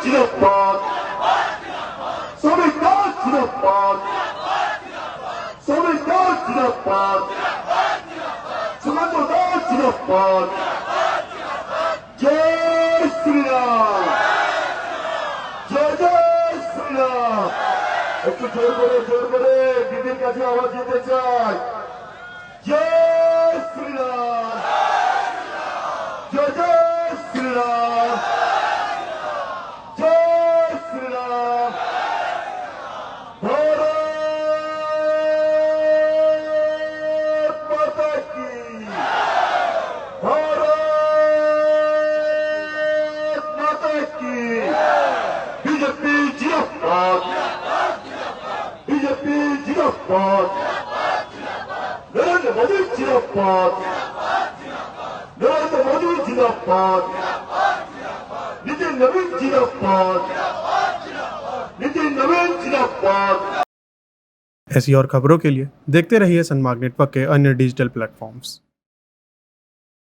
জিন্দাবাদ শ্রমিকরা জিন্দাবাদ শ্রমিকরা জিন্দাবাদ শ্রমিকরা জিন্দাবাদ জয় শ্রীরাম জয় জয় শ্রীরাম। একটু জোর করে দিদির কাছে আওয়াজ দিতে চাই। জয় শ্রীরাম জয় জয় শ্রীরাম জয় শ্রীরাম। ভারত মাতা কি ভারত মাতা কি। বিজেপি জিন্দাবাদ বিজেপি জিন্দাবাদ নরেন্দ্র মোদী জিন্দাবাদ নরেন্দ্র মোদী জিন্দাবাদ नितिन नवीन जिंदाबाद नितिन नवीन जिंदाबाद। ऐसी और खबरों के लिए देखते रहिए सनमार्ग नेटवर्क के अन्य डिजिटल प्लेटफॉर्म्स।